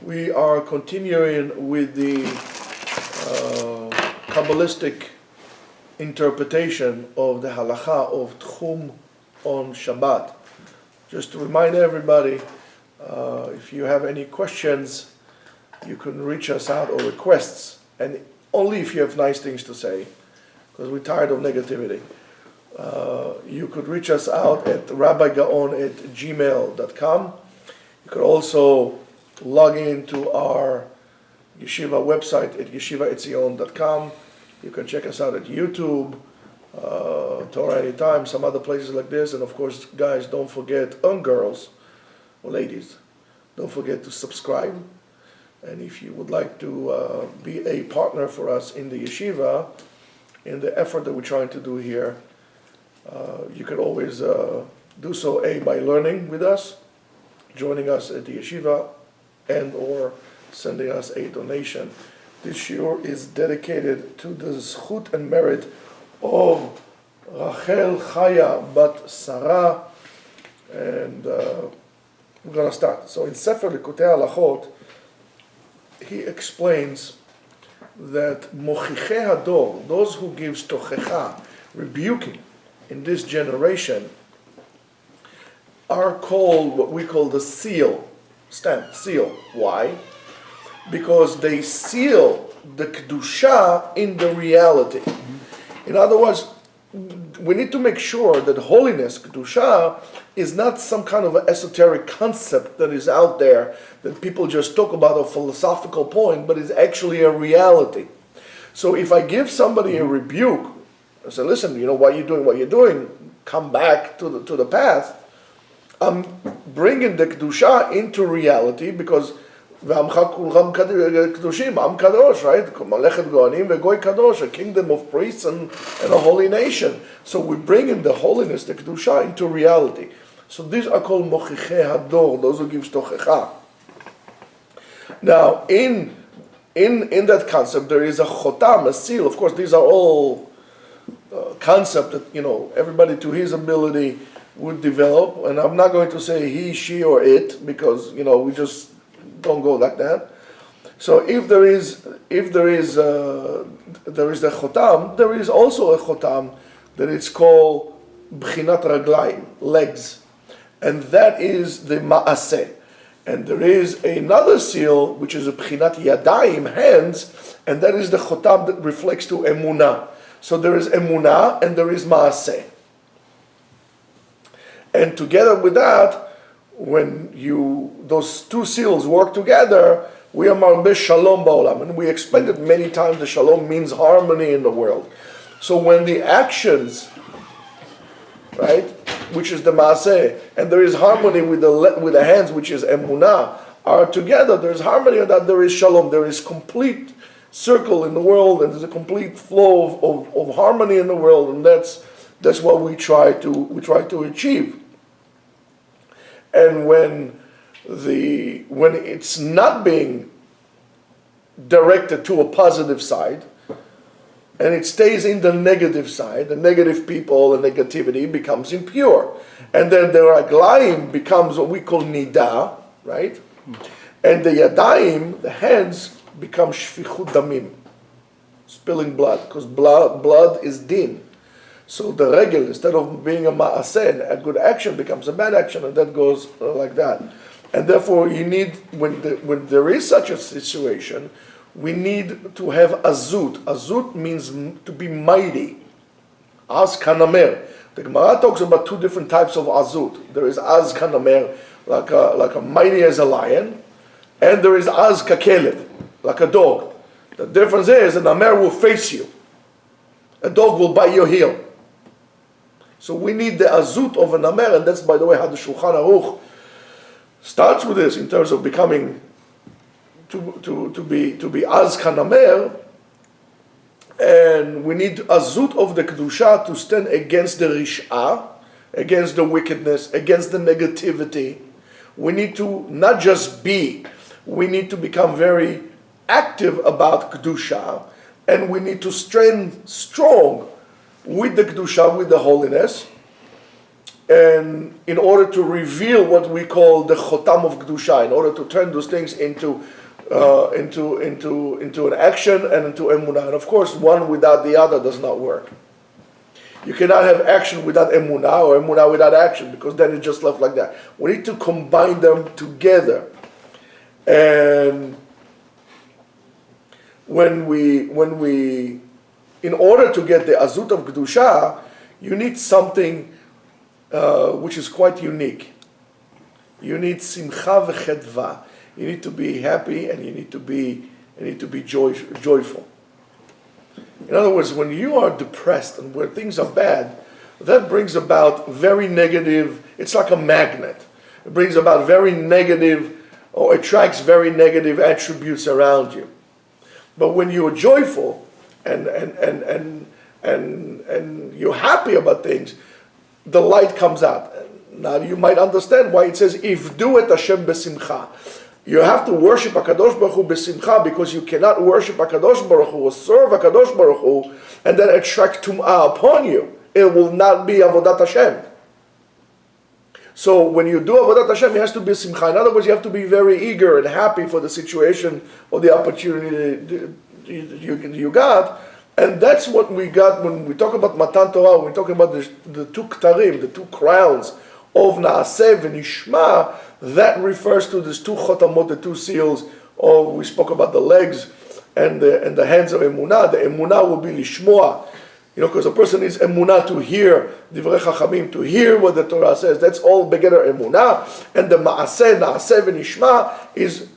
We are continuing with the Kabbalistic interpretation of the halacha of Tchum on Shabbat. Just to remind everybody, if you have any questions, you can reach us out, or requests, and only if you have nice things to say, because we're tired of negativity. You could reach us out at rabbigaon@gmail.com. You could also log into our Yeshiva website at yeshiva.etzion.com. You can check us out at YouTube, Torah Anytime, some other places like this. And of course, guys, don't forget, and girls, or ladies, don't forget to subscribe. And if you would like to be a partner for us in the Yeshiva, in the effort that we're trying to do here, you can always do so, by learning with us, joining us at the Yeshiva, and or sending us a donation. This shiur is dedicated to the zchut and merit of Rachel Chaya Bat Sarah, and we're going to start. So in Sefer Likutei Halachot, he explains that mochichei hador, those who gives tochecha, rebuking in this generation, are called what we call the seal. Seal. Why? Because they seal the kedusha in the reality. In other words, we need to make sure that holiness, kedusha, is not some kind of an esoteric concept that is out there that people just talk about, a philosophical point, but is actually a reality. So if I give somebody a rebuke, I say, listen, why you're doing what you're doing, come back to the path, I'm bringing the kedusha into reality, because V'amcha kulcham kedushim, am kadosh, right? Malechet goanim vegoy kadosh, a kingdom of priests and a holy nation. So we bring in the holiness, the kedusha, into reality. So these are called mochichei hador, those who give tochecha. Now, in that concept, there is a chotam, a seal. Of course, these are all concepts that everybody to his ability would develop, and I'm not going to say he, she, or it, because we just don't go like that. So if there is the chotam, there is also a chotam that it's called b'chinat raglayim, legs, and that is the ma'aseh. And there is another seal which is a b'chinat yadayim, hands, and that is the chotam that reflects to emunah. So there is emunah and there is ma'aseh. And together with that, when those two seals work together, we are marbeh shalom ba'olam. And we explained it many times, the shalom means harmony in the world. So when the actions, right, which is the maaseh, and there is harmony with the hands, which is emunah, are together, there's harmony, and that there is shalom, there is complete circle in the world, and there's a complete flow of harmony in the world, and that's what we try to achieve. And when it's not being directed to a positive side, and it stays in the negative side, the negative people and negativity becomes impure. And then the raglayim becomes what we call nida, right? And the yadayim, the hands, become shfichut damim, spilling blood, because blood is din. So the regel, instead of being a ma'aseh, a good action becomes a bad action, and that goes like that. And therefore, you need, when there is such a situation, we need to have azut. Azut means to be mighty. Az kanamer. The Gemara talks about two different types of azut. There is az kanamer, like a mighty as a lion, and there is az kakelev, like a dog. The difference is a namer will face you. A dog will bite your heel. So we need the azut of a namer, and that's, by the way, how the Shulchan Aruch starts with this in terms of becoming to be az kanamer, and we need azut of the kedusha to stand against the rish'ah, against the wickedness, against the negativity. We need to not just be, we need to become very active about kedusha, and we need to stand strong with the kedusha, with the holiness, and in order to reveal what we call the chotam of kedusha, in order to turn those things into an action and into emunah. And of course, one without the other does not work. You cannot have action without emunah or emunah without action, because then it's just left like that. We need to combine them together. And when we in order to get the azut of kedusha, you need something which is quite unique. You need simcha v'chedva. You need to be happy, and you need to be joyful. In other words, when you are depressed and where things are bad, that brings about very negative. It's like a magnet. It brings about very negative, or attracts very negative attributes around you. But when you are joyful and you're happy about things, the light comes out. Now you might understand why it says, "If do it Hashem besimcha." You have to worship HaKadosh Baruch Hu besimcha, because you cannot worship HaKadosh Baruch Hu or serve HaKadosh Baruch Hu and then attract tum'ah upon you. It will not be avodat Hashem. So when you do avodat Hashem, it has to be simcha. In other words, you have to be very eager and happy for the situation or the opportunity you got. And that's what we got when we talk about Matan Torah. When we're talking about the two ktarim, the two crowns of Naaseh and Nishma. That refers to these two chotamot, the two seals. Of, we spoke about the legs and the hands of emunah. The emunah will be lishmoa, because a person needs emunah to hear divrei chachamim, to hear what the Torah says. That's all begetter emunah. And the naaseh v'nishma is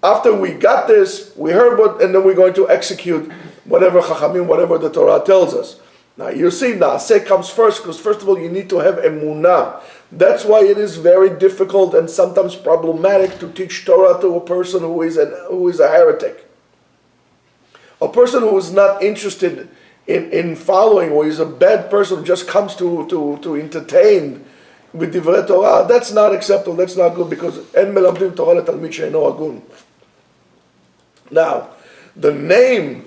after we got this, we heard what, and then we're going to execute whatever chachamim, whatever the Torah tells us. Now you see, naaseh comes first, because first of all you need to have emunah. That's why it is very difficult and sometimes problematic to teach Torah to a person who is a heretic. A person who is not interested in following, or is a bad person who just comes to entertain with divrei Torah. That's not acceptable. That's not good, because en melamdim Torah letalmid she'eino hagun. Now, the name.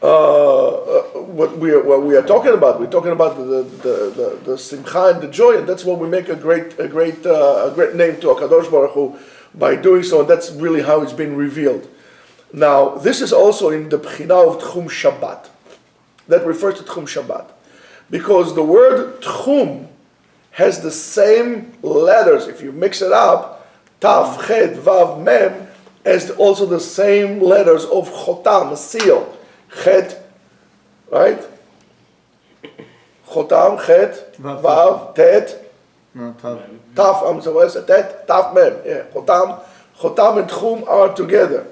What we are talking about, we're talking about the simcha and the joy, and that's what we make a great name to HaKadosh Baruch Hu by doing so, and that's really how it's been revealed. Now, this is also in the Bechina of Tchum Shabbat. That refers to Tchum Shabbat, because the word Tchum has the same letters. If you mix it up, Tav, Chet, Vav, Mem, has also the same letters of Chotam, a seal. Chet, right? Chotam, Chet, Vav, Tet, Taf, I'm sorry, Tet, Taf, Mem. Yeah, Chotam and Tchum are together.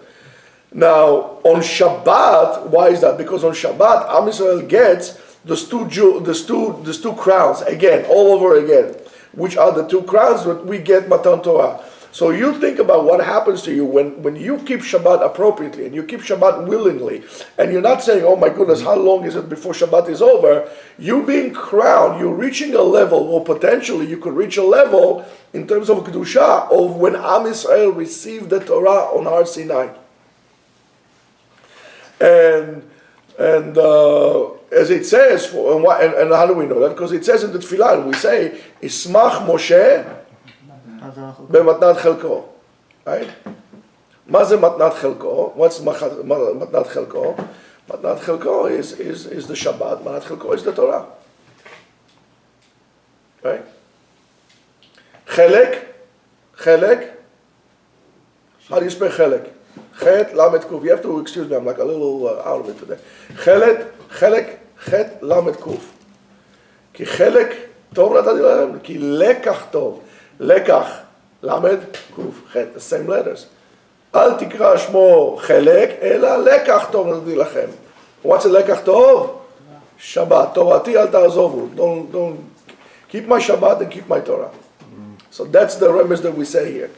Now, on Shabbat, why is that? Because on Shabbat, Am Yisrael gets these two crowns, again, all over again, which are the two crowns that we get Matan Torah. So you think about what happens to you when you keep Shabbat appropriately, and you keep Shabbat willingly, and you're not saying, oh my goodness, how long is it before Shabbat is over? You being crowned, you're reaching a level, or potentially you could reach a level in terms of Kedusha, of when Am Yisrael received the Torah on Har Sinai. And as it says, and how do we know that? Because it says in the Tefillah, we say, Ismach Moshe במתנת חלקו, right? מה זה מתנת חלקו? What's מתנת חלקו? מתנת חלקו is the Shabbat. מתנת חלקו is the Torah, right? חלק. How do you spell חלק? Chet, Lamed, Kuf. You have to excuse me, I'm like a little out of it today. חלק, Chet, Lamed, Kuf. כי חלק טוב נתתי להם, כי לקח טוב. לקח, למד, קוף, חטא, the same letters. אל תקרא שמו חלק, אלא לקח טוב נתתי לכם. What's a לקח טוב? שבת. תורתי אל תעזובו. Don't keep my Shabbat and keep my Torah. So that's the remez that we say here.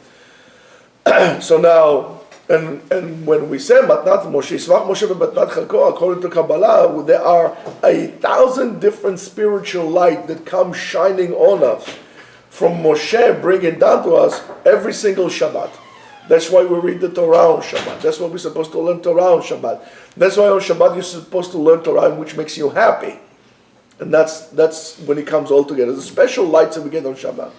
So now, and when we say מתנת משה, ישמח משה במתנת חלקו, according to Kabbalah, there are 1,000 different spiritual light that come shining on us. From Moshe bringing down to us every single Shabbat. That's why we read the Torah on Shabbat. That's why we're supposed to learn Torah on Shabbat. That's why on Shabbat you're supposed to learn Torah, which makes you happy. And that's when it comes all together. The special lights that we get on Shabbat.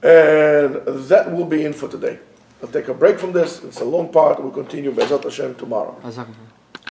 And that will be in for today. I'll take a break from this. It's a long part. We'll continue Be'ezrat Hashem tomorrow.